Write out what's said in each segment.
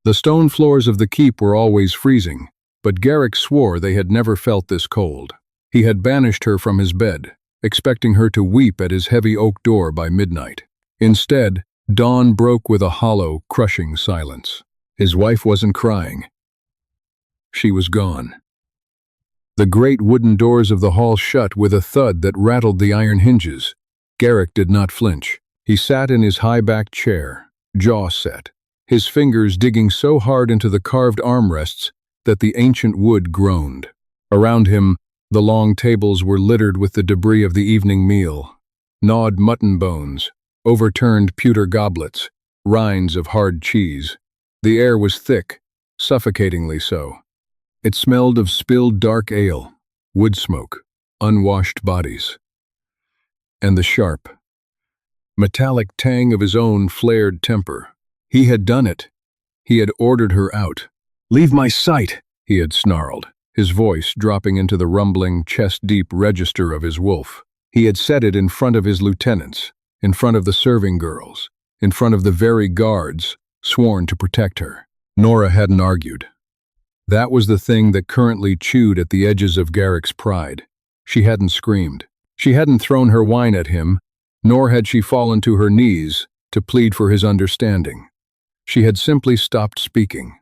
The stone floors of the keep were always freezing, but Garrick swore they had never felt this cold. He had banished her from his bed, expecting her to weep at his heavy oak door by midnight. Instead, dawn broke with a hollow, crushing silence. His wife wasn't crying. She was gone. The great wooden doors of the hall shut with a thud that rattled the iron hinges. Garrick did not flinch. He sat in his high-backed chair, jaw set, his fingers digging so hard into the carved armrests that the ancient wood groaned. Around him, the long tables were littered with the debris of the evening meal: gnawed mutton bones, overturned pewter goblets, rinds of hard cheese. The air was thick, suffocatingly so. It smelled of spilled dark ale, wood smoke, unwashed bodies. And the sharp, metallic tang of his own flared temper. He had done it. He had ordered her out. "Leave my sight," he had snarled, his voice dropping into the rumbling, chest-deep register of his wolf. He had said it in front of his lieutenants, in front of the serving girls, in front of the very guards sworn to protect her. Nora hadn't argued. That was the thing that currently chewed at the edges of Garrick's pride. She hadn't screamed. She hadn't thrown her wine at him, nor had she fallen to her knees to plead for his understanding. She had simply stopped speaking.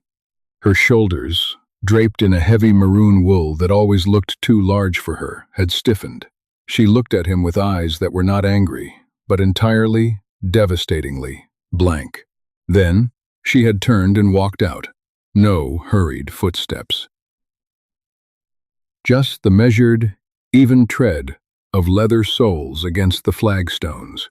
Her shoulders, draped in a heavy maroon wool that always looked too large for her, had stiffened. She looked at him with eyes that were not angry, but entirely, devastatingly, blank. Then, she had turned and walked out. No hurried footsteps. Just the measured, even tread of leather soles against the flagstones.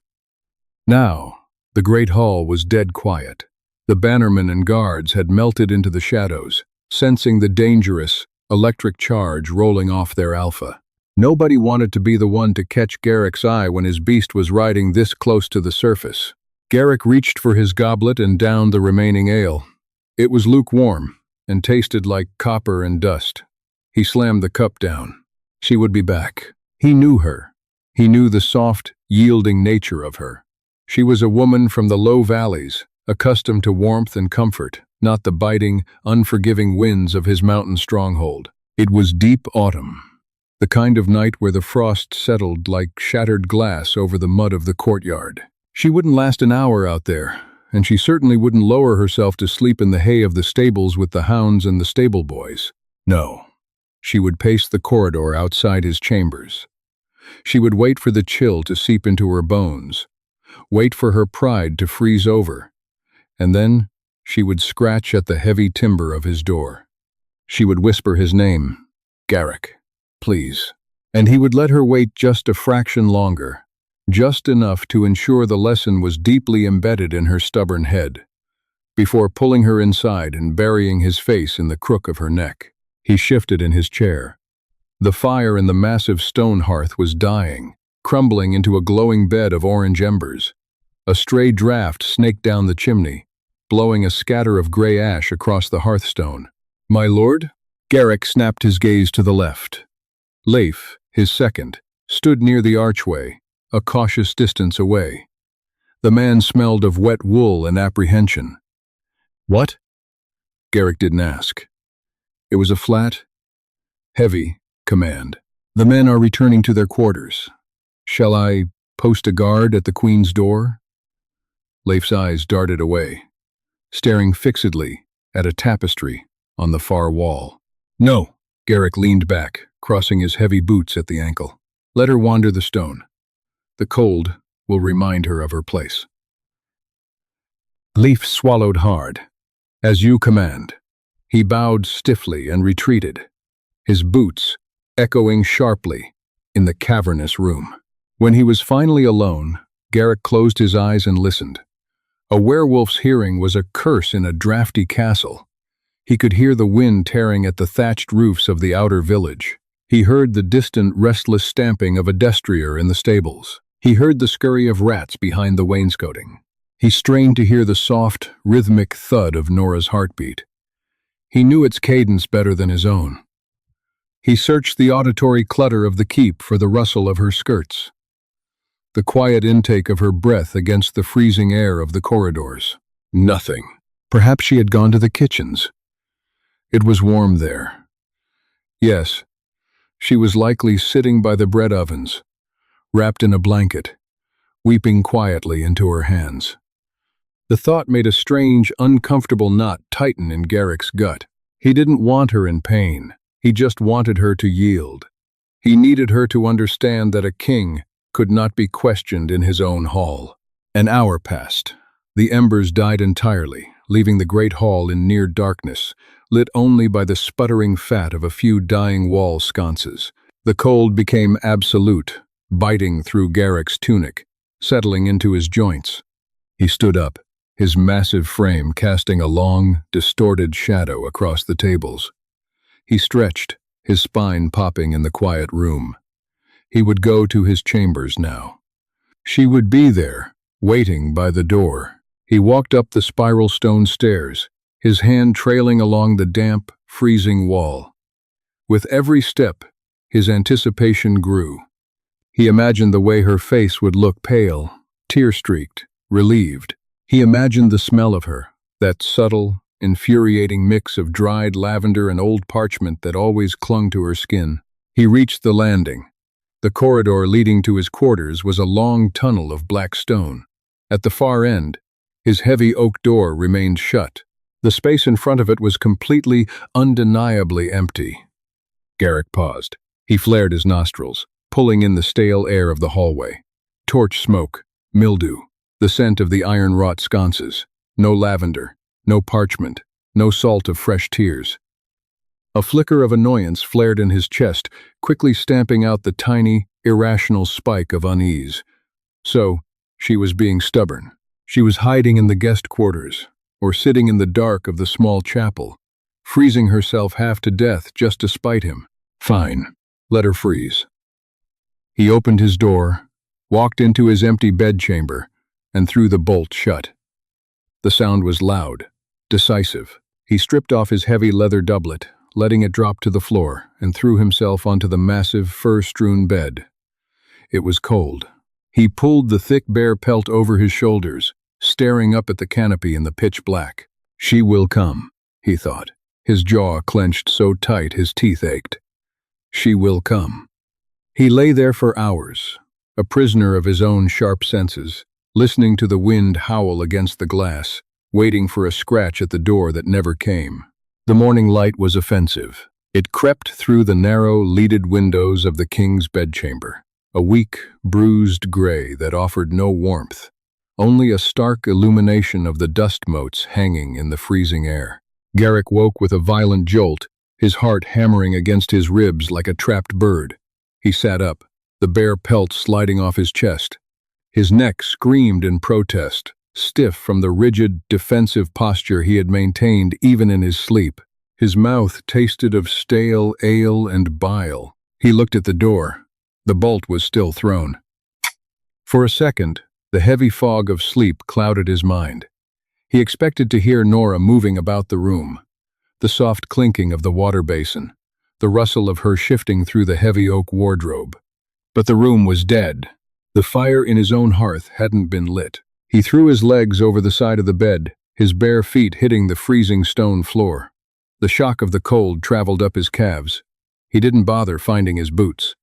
Now, the great hall was dead quiet. The bannermen and guards had melted into the shadows, sensing the dangerous, electric charge rolling off their alpha. Nobody wanted to be the one to catch Garrick's eye when his beast was riding this close to the surface. Garrick reached for his goblet and downed the remaining ale. It was lukewarm and tasted like copper and dust. He slammed the cup down. She would be back. He knew her. He knew the soft, yielding nature of her. She was a woman from the low valleys, accustomed to warmth and comfort, not the biting, unforgiving winds of his mountain stronghold. It was deep autumn, the kind of night where the frost settled like shattered glass over the mud of the courtyard. She wouldn't last an hour out there, and she certainly wouldn't lower herself to sleep in the hay of the stables with the hounds and the stable boys. No, she would pace the corridor outside his chambers. She would wait for the chill to seep into her bones, wait for her pride to freeze over, and then she would scratch at the heavy timber of his door. She would whisper his name, "Garrick, please," and he would let her wait just a fraction longer, just enough to ensure the lesson was deeply embedded in her stubborn head, before pulling her inside and burying his face in the crook of her neck. He shifted in his chair. The fire in the massive stone hearth was dying, crumbling into a glowing bed of orange embers. A stray draft snaked down the chimney, blowing a scatter of gray ash across the hearthstone. "My lord?" Garrick snapped his gaze to the left. Leif, his second, stood near the archway, a cautious distance away. The man smelled of wet wool and apprehension. "What?" Garrick didn't ask. It was a flat, heavy command. "The men are returning to their quarters. Shall I post a guard at the Queen's door?" Leif's eyes darted away, staring fixedly at a tapestry on the far wall. "No." Garrick leaned back, crossing his heavy boots at the ankle. "Let her wander the stone. The cold will remind her of her place." Leif swallowed hard. "As you command." He bowed stiffly and retreated, his boots echoing sharply in the cavernous room. When he was finally alone, Garrick closed his eyes and listened. A werewolf's hearing was a curse in a drafty castle. He could hear the wind tearing at the thatched roofs of the outer village. He heard the distant, restless stamping of a destrier in the stables. He heard the scurry of rats behind the wainscoting. He strained to hear the soft, rhythmic thud of Nora's heartbeat. He knew its cadence better than his own. He searched the auditory clutter of the keep for the rustle of her skirts, the quiet intake of her breath against the freezing air of the corridors. Nothing. Perhaps she had gone to the kitchens. It was warm there. Yes, she was likely sitting by the bread ovens, wrapped in a blanket, weeping quietly into her hands. The thought made a strange, uncomfortable knot tighten in Garrick's gut. He didn't want her in pain. He just wanted her to yield. He needed her to understand that a king could not be questioned in his own hall. An hour passed. The embers died entirely, leaving the great hall in near darkness, lit only by the sputtering fat of a few dying wall sconces. The cold became absolute, biting through Garrick's tunic, settling into his joints. He stood up, his massive frame casting a long, distorted shadow across the tables. He stretched, his spine popping in the quiet room. He would go to his chambers now. She would be there, waiting by the door. He walked up the spiral stone stairs, his hand trailing along the damp, freezing wall. With every step, his anticipation grew. He imagined the way her face would look pale, tear-streaked, relieved. He imagined the smell of her, that subtle, infuriating mix of dried lavender and old parchment that always clung to her skin. He reached the landing. The corridor leading to his quarters was a long tunnel of black stone. At the far end, his heavy oak door remained shut. The space in front of it was completely, undeniably empty. Garrick paused. He flared his nostrils, pulling in the stale air of the hallway. Torch smoke, mildew, the scent of the iron-wrought sconces. No lavender, no parchment, no salt of fresh tears. A flicker of annoyance flared in his chest, quickly stamping out the tiny, irrational spike of unease. So, she was being stubborn. She was hiding in the guest quarters, or sitting in the dark of the small chapel, freezing herself half to death just to spite him. Fine, let her freeze. He opened his door, walked into his empty bedchamber, and threw the bolt shut. The sound was loud, decisive. He stripped off his heavy leather doublet, letting it drop to the floor, and threw himself onto the massive, fur-strewn bed. It was cold. He pulled the thick bear pelt over his shoulders, staring up at the canopy in the pitch black. She will come, he thought, his jaw clenched so tight his teeth ached. She will come. He lay there for hours, a prisoner of his own sharp senses, listening to the wind howl against the glass, waiting for a scratch at the door that never came. The morning light was offensive. It crept through the narrow, leaded windows of the king's bedchamber, a weak, bruised gray that offered no warmth, only a stark illumination of the dust motes hanging in the freezing air. Garrick woke with a violent jolt, his heart hammering against his ribs like a trapped bird. He sat up, the bare pelt sliding off his chest. His neck screamed in protest, stiff from the rigid, defensive posture he had maintained even in his sleep. His mouth tasted of stale ale and bile. He looked at the door. The bolt was still thrown. For a second, the heavy fog of sleep clouded his mind. He expected to hear Nora moving about the room, the soft clinking of the water basin, the rustle of her shifting through the heavy oak wardrobe. But the room was dead. The fire in his own hearth hadn't been lit. He threw his legs over the side of the bed, his bare feet hitting the freezing stone floor. The shock of the cold traveled up his calves. He didn't bother finding his boots.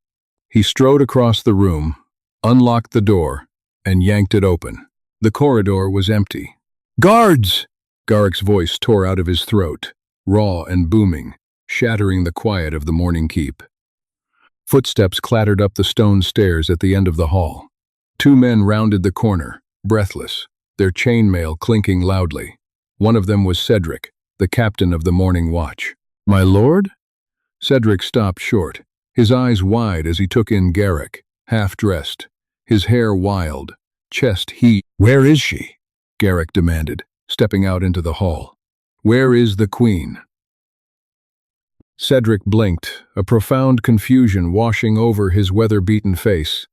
He strode across the room, unlocked the door, and yanked it open. The corridor was empty. "Guards!" Garrick's voice tore out of his throat, raw and booming, shattering the quiet of the morning keep. Footsteps clattered up the stone stairs at the end of the hall. Two men rounded the corner, breathless, their chainmail clinking loudly. One of them was Cedric, the captain of the morning watch. "My lord?" Cedric stopped short, his eyes wide as he took in Garrick, half-dressed, his hair wild, chest heaved. "Where is she?" Garrick demanded, stepping out into the hall. "Where is the queen?" Cedric blinked, a profound confusion washing over his weather-beaten face.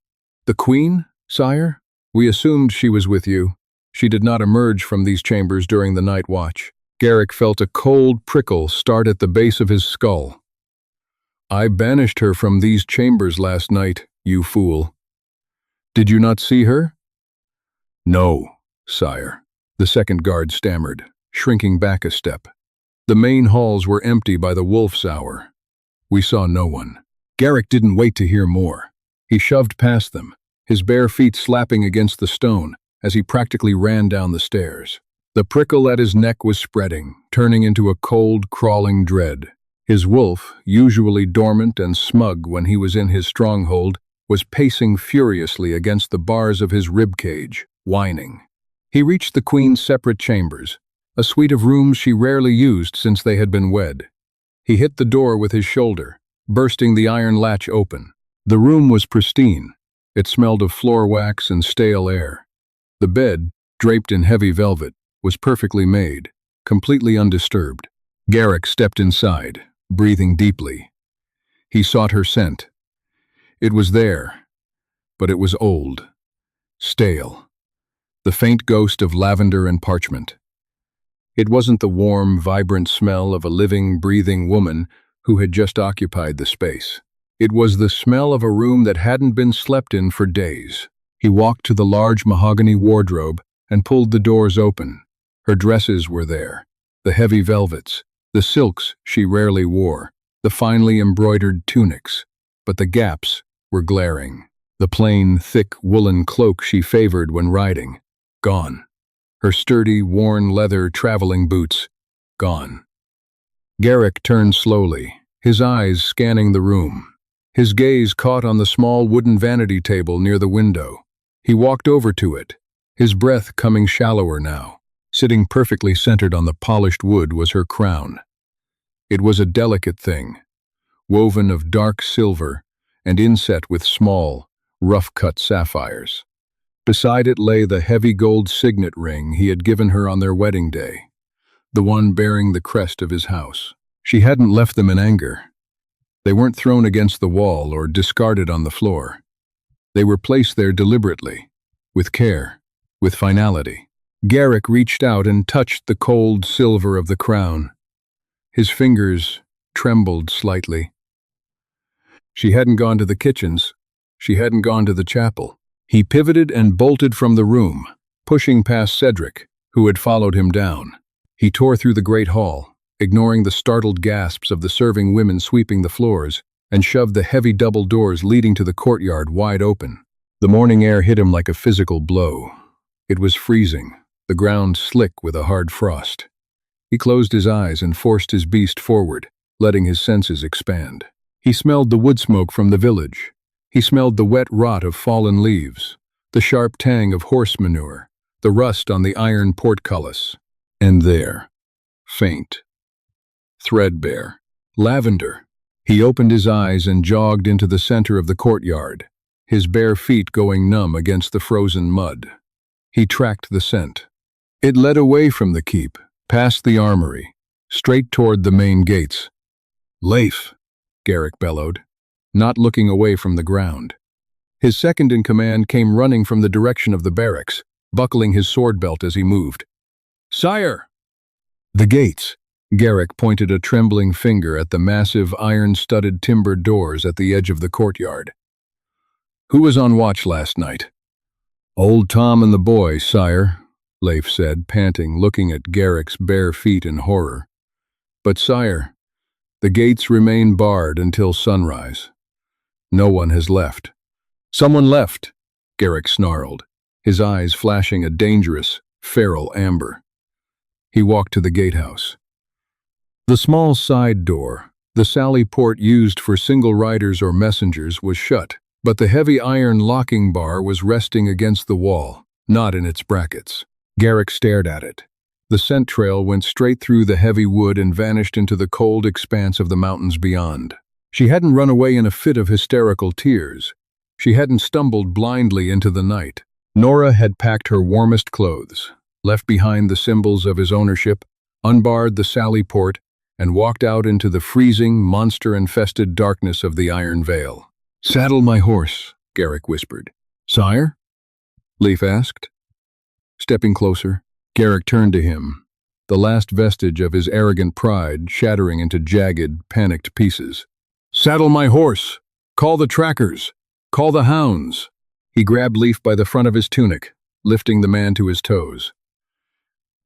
"The queen, sire? We assumed she was with you. She did not emerge from these chambers during the night watch." Garrick felt a cold prickle start at the base of his skull. "I banished her from these chambers last night, you fool. Did you not see her?" "No, sire," the second guard stammered. shrinking back a step. The main halls were empty by the wolf's hour. We saw no one. Garrick didn't wait to hear more. He shoved past them, his bare feet slapping against the stone as he practically ran down the stairs. The prickle at his neck was spreading, turning into a cold, crawling dread. His wolf, usually dormant and smug when he was in his stronghold, was pacing furiously against the bars of his rib cage, whining. He reached the queen's separate chambers, a suite of rooms she rarely used since they had been wed. He hit the door with his shoulder, bursting the iron latch open. The room was pristine. It smelled of floor wax and stale air. The bed, draped in heavy velvet, was perfectly made, completely undisturbed. Garrick stepped inside, breathing deeply. He sought her scent. It was there, but it was old, stale, the faint ghost of lavender and parchment. It wasn't the warm, vibrant smell of a living, breathing woman who had just occupied the space. It was the smell of a room that hadn't been slept in for days. He walked to the large mahogany wardrobe and pulled the doors open. Her dresses were there, the heavy velvets, the silks she rarely wore, the finely embroidered tunics, but the gaps were glaring. The plain, thick woolen cloak she favored when riding, gone. Her sturdy, worn leather traveling boots, gone. Garrick turned slowly, his eyes scanning the room. His gaze caught on the small wooden vanity table near the window. He walked over to it, his breath coming shallower now. Sitting perfectly centered on the polished wood was her crown. It was a delicate thing, woven of dark silver and inset with small, rough-cut sapphires. Beside it lay the heavy gold signet ring he had given her on their wedding day, the one bearing the crest of his house. She hadn't left them in anger. They weren't thrown against the wall or discarded on the floor. They were placed there deliberately, with care, with finality. Garrick reached out and touched the cold silver of the crown. His fingers trembled slightly. She hadn't gone to the kitchens. She hadn't gone to the chapel. He pivoted and bolted from the room, pushing past Cedric, who had followed him down. He tore through the great hall, ignoring the startled gasps of the serving women sweeping the floors, and shoved the heavy double doors leading to the courtyard wide open. The morning air hit him like a physical blow. It was freezing, the ground slick with a hard frost. He closed his eyes and forced his beast forward, letting his senses expand. He smelled the wood smoke from the village. He smelled the wet rot of fallen leaves, the sharp tang of horse manure, the rust on the iron portcullis. And there, faint, threadbare, lavender. He opened his eyes and jogged into the center of the courtyard, his bare feet going numb against the frozen mud. He tracked the scent. It led away from the keep, past the armory, straight toward the main gates. "Leif," Garrick bellowed, not looking away from the ground. His second-in-command came running from the direction of the barracks, buckling his sword belt as he moved. "Sire!" "The gates." Garrick pointed a trembling finger at the massive iron-studded timber doors at the edge of the courtyard. "Who was on watch last night?" "Old Tom and the boy, sire," Leif said, panting, looking at Garrick's bare feet in horror. "But sire, the gates remain barred until sunrise. No one has left." "Someone left," Garrick snarled, his eyes flashing a dangerous, feral amber. He walked to the gatehouse. The small side door, the sally port used for single riders or messengers, was shut, but the heavy iron locking bar was resting against the wall, not in its brackets. Garrick stared at it. The scent trail went straight through the heavy wood and vanished into the cold expanse of the mountains beyond. She hadn't run away in a fit of hysterical tears. She hadn't stumbled blindly into the night. Nora had packed her warmest clothes, left behind the symbols of his ownership, unbarred the sally port, and walked out into the freezing, monster-infested darkness of the Iron Vale. "Saddle my horse," Garrick whispered. "Sire?" Leif asked. Stepping closer, Garrick turned to him, the last vestige of his arrogant pride shattering into jagged, panicked pieces. "Saddle my horse! Call the trackers! Call the hounds!" He grabbed Leif by the front of his tunic, lifting the man to his toes.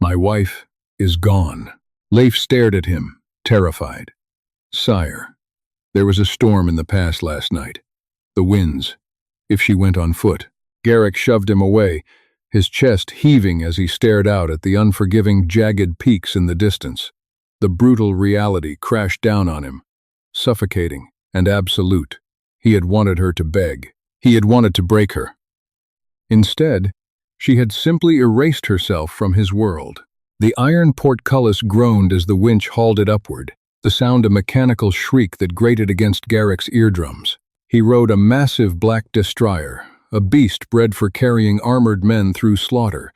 "My wife is gone." Leif stared at him, terrified. "Sire, there was a storm in the pass last night. The winds. If she went on foot." Garrick shoved him away, his chest heaving as he stared out at the unforgiving, jagged peaks in the distance. The brutal reality crashed down on him, suffocating and absolute. He had wanted her to beg. He had wanted to break her. Instead, she had simply erased herself from his world. The iron portcullis groaned as the winch hauled it upward, the sound a mechanical shriek that grated against Garrick's eardrums. He rode a massive black destroyer, a beast bred for carrying armored men through slaughter.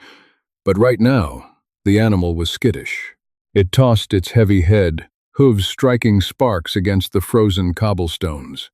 But right now, the animal was skittish. It tossed its heavy head, hooves striking sparks against the frozen cobblestones.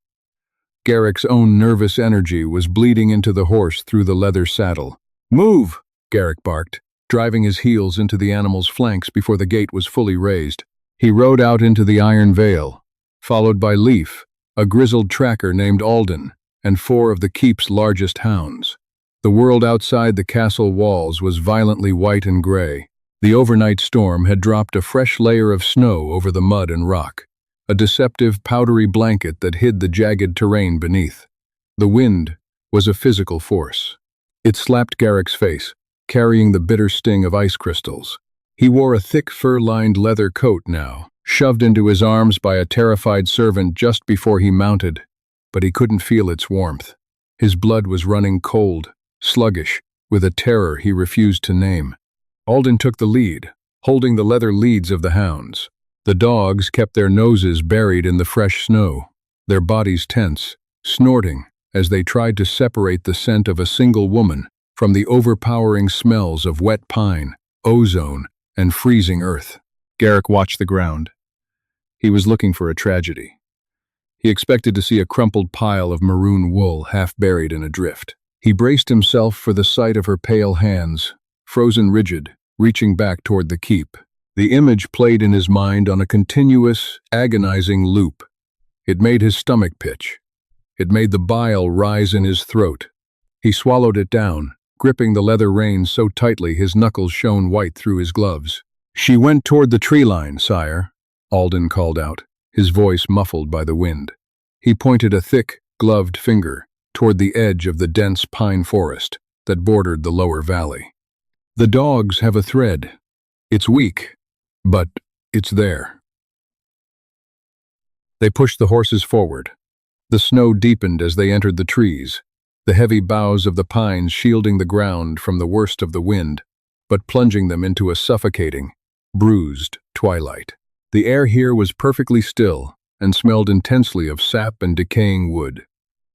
Garrick's own nervous energy was bleeding into the horse through the leather saddle. "Move!" Garrick barked, driving his heels into the animal's flanks before the gate was fully raised. He rode out into the iron vale, followed by Leif, a grizzled tracker named Alden, and 4 of the keep's largest hounds. The world outside the castle walls was violently white and gray. The overnight storm had dropped a fresh layer of snow over the mud and rock, a deceptive, powdery blanket that hid the jagged terrain beneath. The wind was a physical force. It slapped Garrick's face, carrying the bitter sting of ice crystals. He wore a thick fur-lined leather coat now, shoved into his arms by a terrified servant just before he mounted, but he couldn't feel its warmth. His blood was running cold, sluggish, with a terror he refused to name. Alden took the lead, holding the leather leads of the hounds. The dogs kept their noses buried in the fresh snow, their bodies tense, snorting as they tried to separate the scent of a single woman from the overpowering smells of wet pine, ozone, and freezing earth. Garrick watched the ground. He was looking for a tragedy. He expected to see a crumpled pile of maroon wool half buried in a drift. He braced himself for the sight of her pale hands, frozen rigid, reaching back toward the keep. The image played in his mind on a continuous, agonizing loop. It made his stomach pitch. It made the bile rise in his throat. He swallowed it down, gripping the leather reins so tightly his knuckles shone white through his gloves. "She went toward the tree line, sire," Alden called out, his voice muffled by the wind. He pointed a thick, gloved finger toward the edge of the dense pine forest that bordered the lower valley. "The dogs have a thread. It's weak, but it's there." They pushed the horses forward. The snow deepened as they entered the trees, the heavy boughs of the pines shielding the ground from the worst of the wind, but plunging them into a suffocating, bruised twilight. The air here was perfectly still and smelled intensely of sap and decaying wood.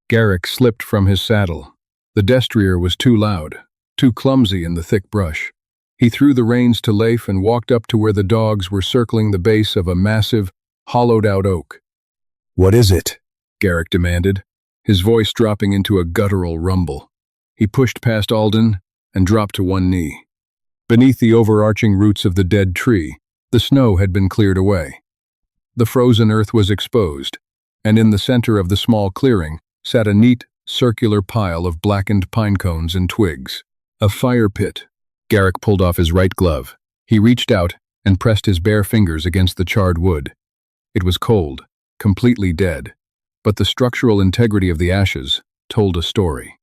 Garrick slipped from his saddle. The destrier was too loud, too clumsy in the thick brush. He threw the reins to Leif and walked up to where the dogs were circling the base of a massive, hollowed-out oak. "What is it?" Garrick demanded, his voice dropping into a guttural rumble. He pushed past Alden and dropped to one knee. Beneath the overarching roots of the dead tree, the snow had been cleared away. The frozen earth was exposed, and in the center of the small clearing sat a neat, circular pile of blackened pine cones and twigs. A fire pit. Garrick pulled off his right glove. He reached out and pressed his bare fingers against the charred wood. It was cold, completely dead, but the structural integrity of the ashes told a story.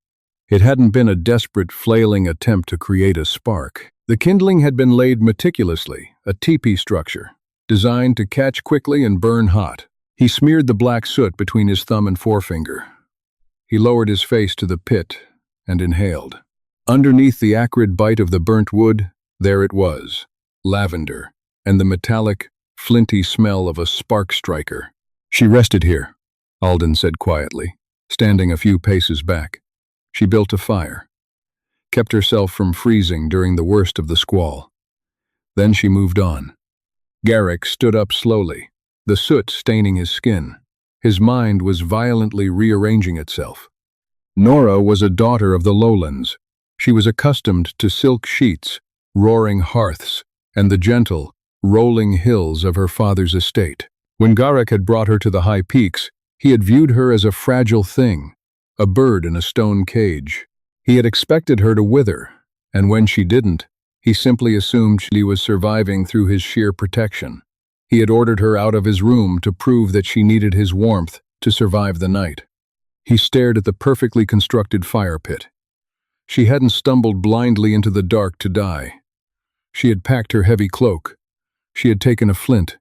It hadn't been a desperate, flailing attempt to create a spark. The kindling had been laid meticulously, a teepee structure, designed to catch quickly and burn hot. He smeared the black soot between his thumb and forefinger. He lowered his face to the pit and inhaled. Underneath the acrid bite of the burnt wood, there it was, lavender, and the metallic, flinty smell of a spark striker. "She rested here," Alden said quietly, standing a few paces back. "She built a fire, kept herself from freezing during the worst of the squall. Then she moved on." Garrick stood up slowly, the soot staining his skin. His mind was violently rearranging itself. Nora was a daughter of the lowlands. She was accustomed to silk sheets, roaring hearths, and the gentle, rolling hills of her father's estate. When Garrick had brought her to the high peaks, he had viewed her as a fragile thing, a bird in a stone cage. He had expected her to wither, and when she didn't, He simply assumed she was surviving through his sheer protection. He had ordered her out of his room to prove that she needed his warmth to survive the night. He stared at the perfectly constructed fire pit. She hadn't stumbled blindly into the dark to die. She had packed her heavy cloak. She had taken a flint.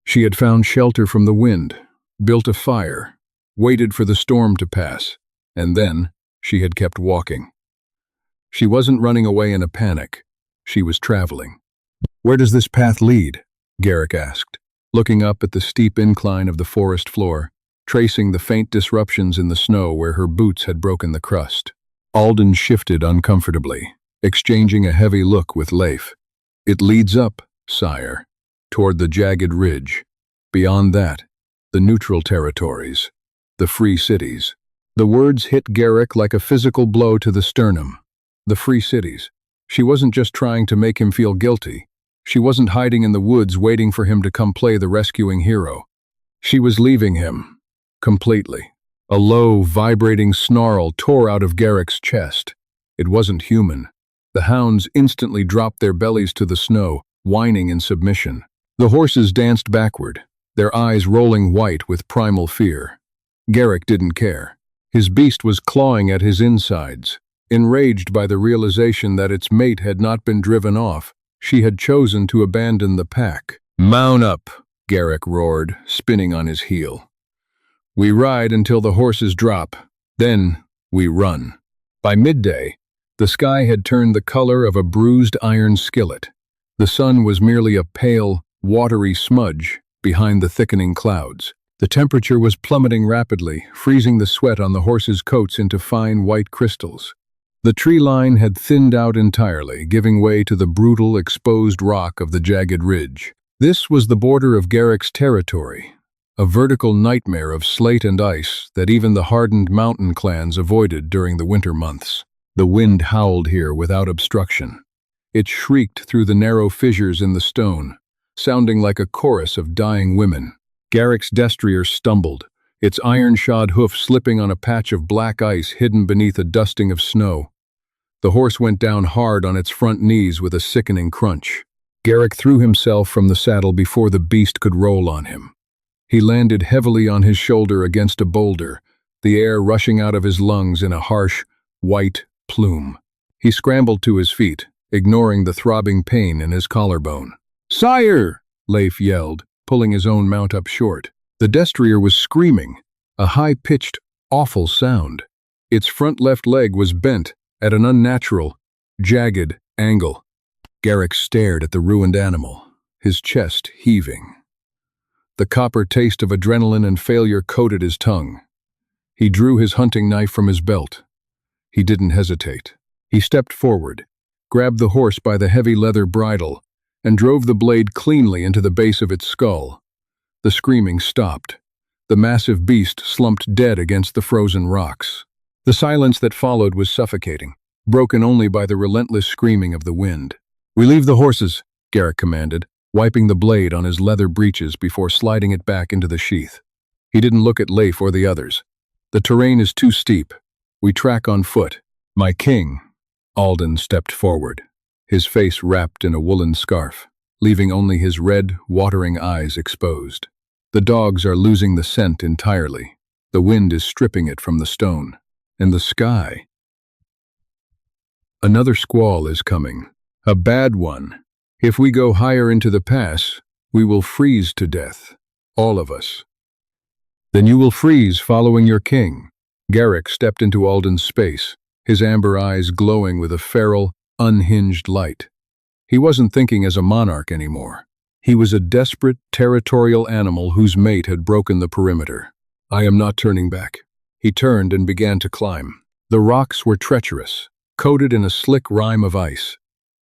She had found shelter from the wind, built a fire, waited for the storm to pass, and then she had kept walking. She wasn't running away in a panic. She was traveling. "Where does this path lead?" Garrick asked, looking up at the steep incline of the forest floor, tracing the faint disruptions in the snow where her boots had broken the crust. Alden shifted uncomfortably, exchanging a heavy look with Leif. "It leads up, sire, toward the jagged ridge. Beyond that, the neutral territories, the free cities." The words hit Garrick like a physical blow to the sternum. The free cities. She wasn't just trying to make him feel guilty. She wasn't hiding in the woods waiting for him to come play the rescuing hero. She was leaving him. Completely. A low, vibrating snarl tore out of Garrick's chest. It wasn't human. The hounds instantly dropped their bellies to the snow, whining in submission. The horses danced backward, their eyes rolling white with primal fear. Garrick didn't care. His beast was clawing at his insides. Enraged by the realization that its mate had not been driven off, she had chosen to abandon the pack. "Mount up," Garrick roared, spinning on his heel. "We ride until the horses drop. Then we run." By midday, the sky had turned the color of a bruised iron skillet. The sun was merely a pale, watery smudge behind the thickening clouds. The temperature was plummeting rapidly, freezing the sweat on the horses' coats into fine white crystals. The tree line had thinned out entirely, giving way to the brutal, exposed rock of the jagged ridge. This was the border of Garrick's territory, a vertical nightmare of slate and ice that even the hardened mountain clans avoided during the winter months. The wind howled here without obstruction. It shrieked through the narrow fissures in the stone, sounding like a chorus of dying women. Garrick's destrier stumbled, its iron-shod hoof slipping on a patch of black ice hidden beneath a dusting of snow. The horse went down hard on its front knees with a sickening crunch. Garrick threw himself from the saddle before the beast could roll on him. He landed heavily on his shoulder against a boulder, the air rushing out of his lungs in a harsh, white plume. He scrambled to his feet, ignoring the throbbing pain in his collarbone. "Sire!" Leif yelled, pulling his own mount up short. The destrier was screaming, a high-pitched, awful sound. Its front left leg was bent at an unnatural, jagged angle. Garrick stared at the ruined animal, his chest heaving. The copper taste of adrenaline and failure coated his tongue. He drew his hunting knife from his belt. He didn't hesitate. He stepped forward, grabbed the horse by the heavy leather bridle, and drove the blade cleanly into the base of its skull. The screaming stopped. The massive beast slumped dead against the frozen rocks. The silence that followed was suffocating, broken only by the relentless screaming of the wind. "Relieve the horses," Garrick commanded, wiping the blade on his leather breeches before sliding it back into the sheath. He didn't look at Leif or the others. "The terrain is too steep. We track on foot." "My king." Alden stepped forward, his face wrapped in a woolen scarf, leaving only his red, watering eyes exposed. "The dogs are losing the scent entirely. The wind is stripping it from the stone. And the sky. Another squall is coming. A bad one. If we go higher into the pass, we will freeze to death. All of us." "Then you will freeze following your king." Garrick stepped into Alden's space, his amber eyes glowing with a feral, unhinged light. He wasn't thinking as a monarch anymore. He was a desperate, territorial animal whose mate had broken the perimeter. "I am not turning back." He turned and began to climb. The rocks were treacherous, coated in a slick rime of ice.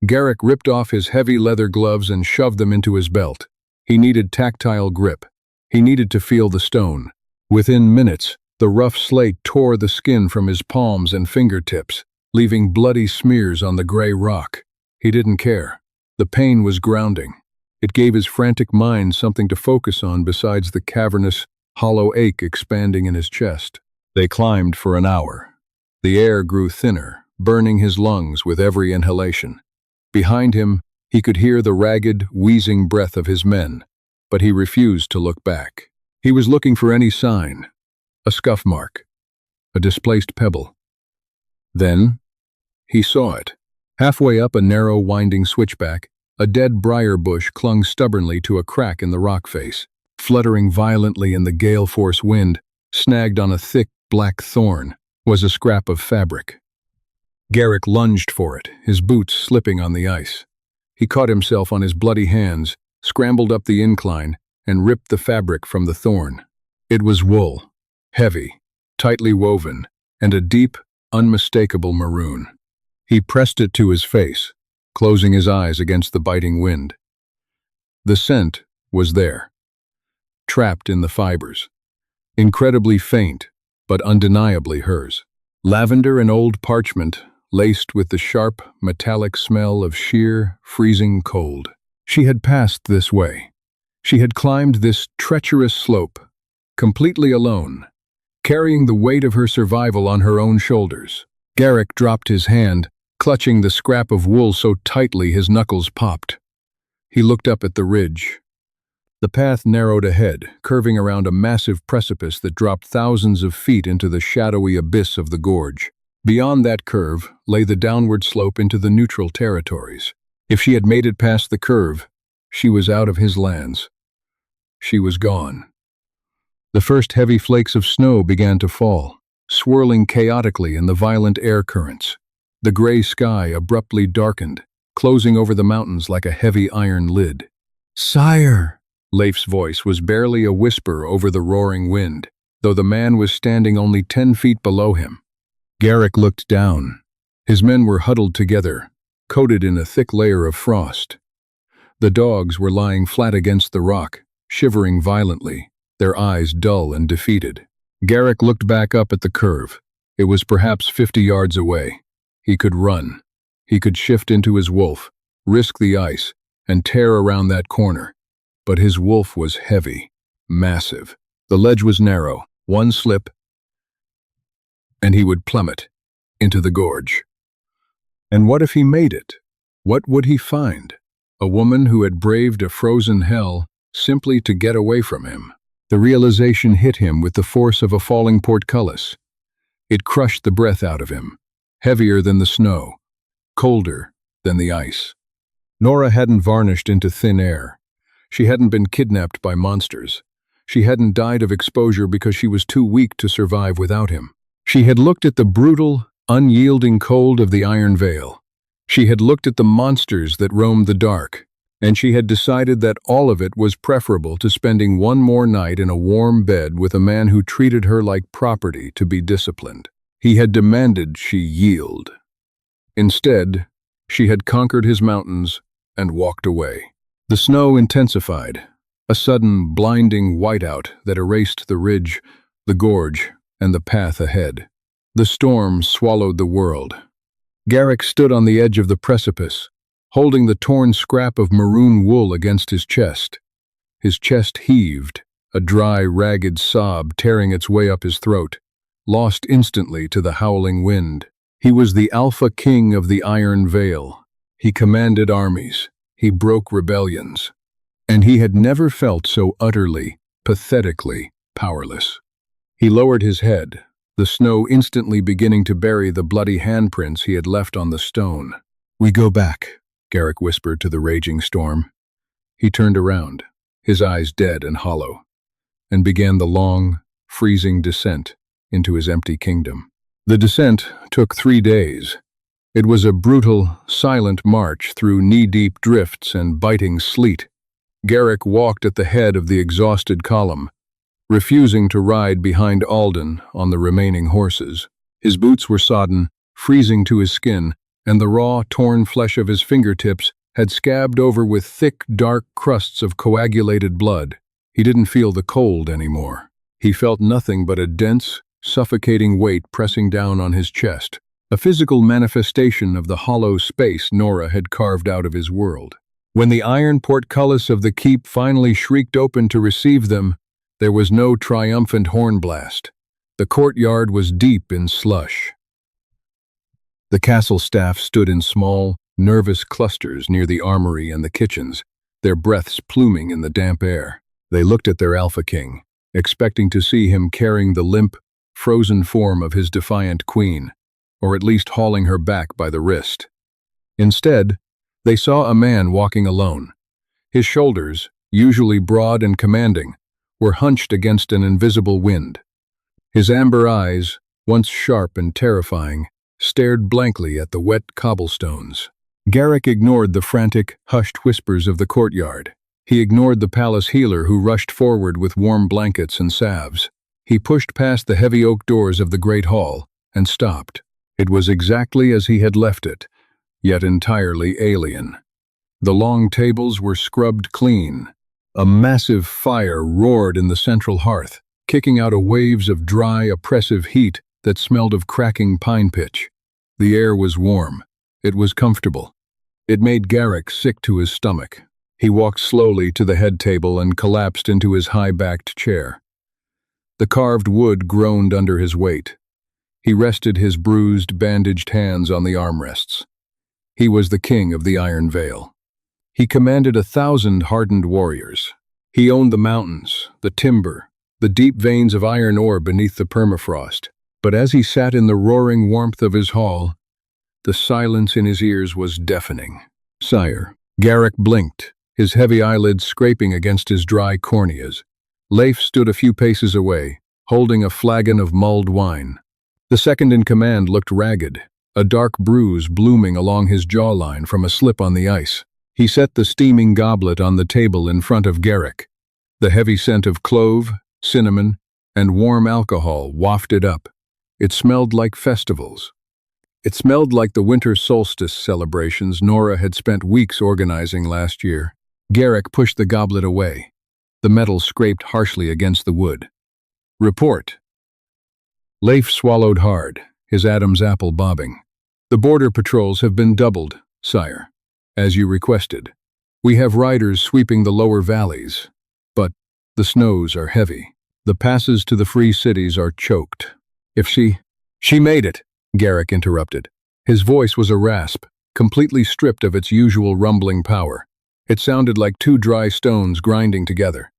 Garrick ripped off his heavy leather gloves and shoved them into his belt. He needed tactile grip. He needed to feel the stone. Within minutes, the rough slate tore the skin from his palms and fingertips, leaving bloody smears on the gray rock. He didn't care. The pain was grounding. It gave his frantic mind something to focus on besides the cavernous, hollow ache expanding in his chest. They climbed for an hour. The air grew thinner, burning his lungs with every inhalation. Behind him, he could hear the ragged, wheezing breath of his men, but he refused to look back. He was looking for any sign, a scuff mark, a displaced pebble. Then, he saw it. Halfway up a narrow, winding switchback, a dead briar bush clung stubbornly to a crack in the rock face. Fluttering violently in the gale-force wind, snagged on a thick, black thorn, was a scrap of fabric. Garrick lunged for it, his boots slipping on the ice. He caught himself on his bloody hands, scrambled up the incline, and ripped the fabric from the thorn. It was wool, heavy, tightly woven, and a deep, unmistakable maroon. He pressed it to his face, closing his eyes against the biting wind. The scent was there, trapped in the fibers, incredibly faint, but undeniably hers. Lavender and old parchment, laced with the sharp, metallic smell of sheer, freezing cold. She had passed this way. She had climbed this treacherous slope, completely alone, carrying the weight of her survival on her own shoulders. Garrick dropped his hand, clutching the scrap of wool so tightly his knuckles popped. He looked up at the ridge. The path narrowed ahead, curving around a massive precipice that dropped thousands of feet into the shadowy abyss of the gorge. Beyond that curve lay the downward slope into the neutral territories. If she had made it past the curve, she was out of his lands. She was gone. The first heavy flakes of snow began to fall, swirling chaotically in the violent air currents. The gray sky abruptly darkened, closing over the mountains like a heavy iron lid. "Sire!" Leif's voice was barely a whisper over the roaring wind, though the man was standing only 10 feet below him. Garrick looked down. His men were huddled together, coated in a thick layer of frost. The dogs were lying flat against the rock, shivering violently, their eyes dull and defeated. Garrick looked back up at the curve. It was perhaps 50 yards away. He could run. He could shift into his wolf, risk the ice, and tear around that corner. But his wolf was heavy, massive. The ledge was narrow, one slip, and he would plummet into the gorge. And what if he made it? What would he find? A woman who had braved a frozen hell simply to get away from him. The realization hit him with the force of a falling portcullis. It crushed the breath out of him, heavier than the snow, colder than the ice. Nora hadn't vanished into thin air. She hadn't been kidnapped by monsters. She hadn't died of exposure because she was too weak to survive without him. She had looked at the brutal, unyielding cold of the Iron Veil. She had looked at the monsters that roamed the dark, and she had decided that all of it was preferable to spending one more night in a warm bed with a man who treated her like property to be disciplined. He had demanded she yield. Instead, she had conquered his mountains and walked away. The snow intensified, a sudden blinding whiteout that erased the ridge, the gorge, and the path ahead. The storm swallowed the world. Garrick stood on the edge of the precipice, holding the torn scrap of maroon wool against his chest. His chest heaved, a dry, ragged sob tearing its way up his throat, lost instantly to the howling wind. He was the Alpha King of the Iron Veil. He commanded armies. He broke rebellions, and he had never felt so utterly, pathetically powerless. He lowered his head, the snow instantly beginning to bury the bloody handprints he had left on the stone. "We go back," Garrick whispered to the raging storm. He turned around, his eyes dead and hollow, and began the long, freezing descent into his empty kingdom. The descent took 3 days. It was a brutal, silent march through knee-deep drifts and biting sleet. Garrick walked at the head of the exhausted column, refusing to ride behind Alden on the remaining horses. His boots were sodden, freezing to his skin, and the raw, torn flesh of his fingertips had scabbed over with thick, dark crusts of coagulated blood. He didn't feel the cold anymore. He felt nothing but a dense, suffocating weight pressing down on his chest. A physical manifestation of the hollow space Nora had carved out of his world. When the iron portcullis of the keep finally shrieked open to receive them, there was no triumphant horn blast. The courtyard was deep in slush. The castle staff stood in small, nervous clusters near the armory and the kitchens, their breaths pluming in the damp air. They looked at their Alpha King, expecting to see him carrying the limp, frozen form of his defiant queen, or at least hauling her back by the wrist. Instead, they saw a man walking alone. His shoulders, usually broad and commanding, were hunched against an invisible wind. His amber eyes, once sharp and terrifying, stared blankly at the wet cobblestones. Garrick ignored the frantic, hushed whispers of the courtyard. He ignored the palace healer who rushed forward with warm blankets and salves. He pushed past the heavy oak doors of the great hall and stopped. It was exactly as he had left it, yet entirely alien. The long tables were scrubbed clean. A massive fire roared in the central hearth, kicking out waves of dry, oppressive heat that smelled of cracking pine pitch. The air was warm. It was comfortable. It made Garrick sick to his stomach. He walked slowly to the head table and collapsed into his high-backed chair. The carved wood groaned under his weight. He rested his bruised, bandaged hands on the armrests. He was the king of the Iron Vale. He commanded 1,000 hardened warriors. He owned the mountains, the timber, the deep veins of iron ore beneath the permafrost. But as he sat in the roaring warmth of his hall, the silence in his ears was deafening. "Sire." Garrick blinked, his heavy eyelids scraping against his dry corneas. Leif stood a few paces away, holding a flagon of mulled wine. The second in command looked ragged, a dark bruise blooming along his jawline from a slip on the ice. He set the steaming goblet on the table in front of Garrick. The heavy scent of clove, cinnamon, and warm alcohol wafted up. It smelled like festivals. It smelled like the winter solstice celebrations Nora had spent weeks organizing last year. Garrick pushed the goblet away. The metal scraped harshly against the wood. "Report." Leif swallowed hard, his Adam's apple bobbing. "The border patrols have been doubled, sire, as you requested. We have riders sweeping the lower valleys, but the snows are heavy. The passes to the free cities are choked. If she made it," Garrick interrupted. His voice was a rasp, completely stripped of its usual rumbling power. It sounded like two dry stones grinding together.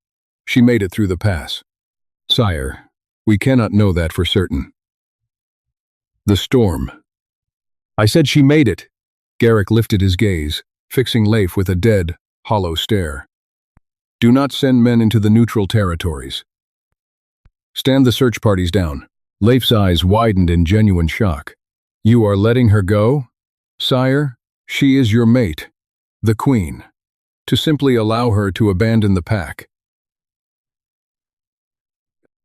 "She made it through the pass." "Sire, we cannot know that for certain." "The storm." "I said she made it." Garrick lifted his gaze, fixing Leif with a dead, hollow stare. "Do not send men into the neutral territories. Stand the search parties down." Leif's eyes widened in genuine shock. "You are letting her go? Sire, she is your mate, the queen. To simply allow her to abandon the pack."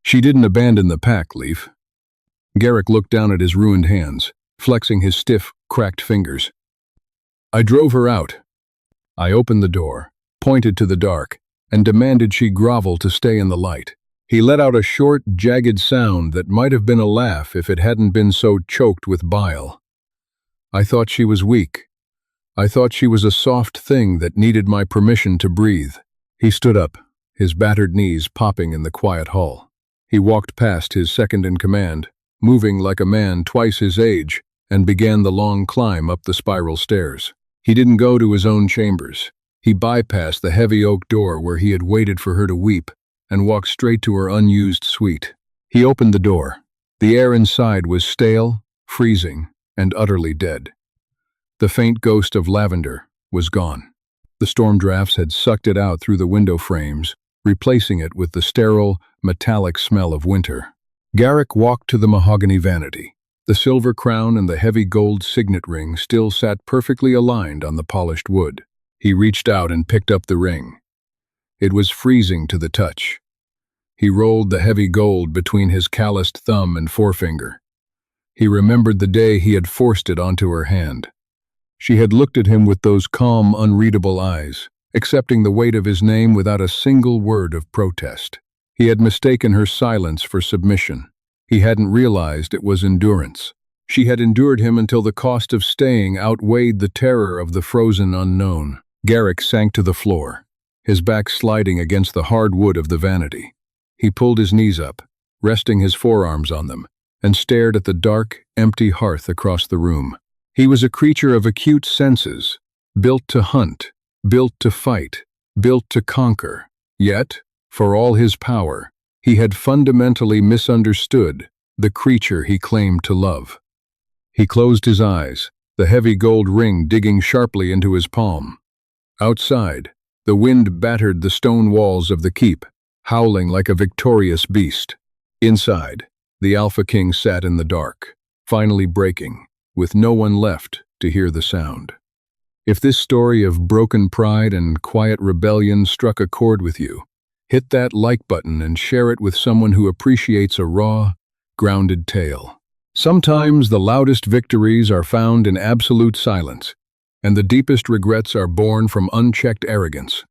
"She didn't abandon the pack, Leif." Garrick looked down at his ruined hands, flexing his stiff, cracked fingers. "I drove her out. I opened the door, pointed to the dark, and demanded she grovel to stay in the light. He let out a short, jagged sound that might have been a laugh if it hadn't been so choked with bile. I thought she was weak. I thought she was a soft thing that needed my permission to breathe." He stood up, his battered knees popping in the quiet hall. He walked past his second-in-command, moving like a man twice his age, and began the long climb up the spiral stairs. He didn't go to his own chambers. He bypassed the heavy oak door where he had waited for her to weep, and walked straight to her unused suite. He opened the door. The air inside was stale, freezing, and utterly dead. The faint ghost of lavender was gone. The storm drafts had sucked it out through the window frames, replacing it with the sterile, metallic smell of winter. Garrick walked to the mahogany vanity. The silver crown and the heavy gold signet ring still sat perfectly aligned on the polished wood. He reached out and picked up the ring. It was freezing to the touch. He rolled the heavy gold between his calloused thumb and forefinger. He remembered the day he had forced it onto her hand. She had looked at him with those calm, unreadable eyes, accepting the weight of his name without a single word of protest. He had mistaken her silence for submission. He hadn't realized it was endurance. She had endured him until the cost of staying outweighed the terror of the frozen unknown. Garrick sank to the floor, his back sliding against the hard wood of the vanity. He pulled his knees up, resting his forearms on them, and stared at the dark, empty hearth across the room. He was a creature of acute senses, built to hunt, built to fight, built to conquer. Yet, for all his power, he had fundamentally misunderstood the creature he claimed to love. He closed his eyes, the heavy gold ring digging sharply into his palm. Outside, the wind battered the stone walls of the keep, howling like a victorious beast. Inside, the Alpha King sat in the dark, finally breaking, with no one left to hear the sound. If this story of broken pride and quiet rebellion struck a chord with you, hit that like button and share it with someone who appreciates a raw, grounded tale. Sometimes the loudest victories are found in absolute silence, and the deepest regrets are born from unchecked arrogance.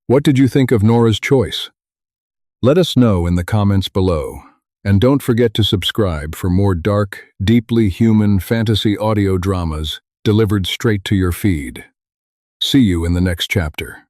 What did you think of Nora's choice? Let us know in the comments below, and don't forget to subscribe for more dark, deeply human fantasy audio dramas delivered straight to your feed. See you in the next chapter.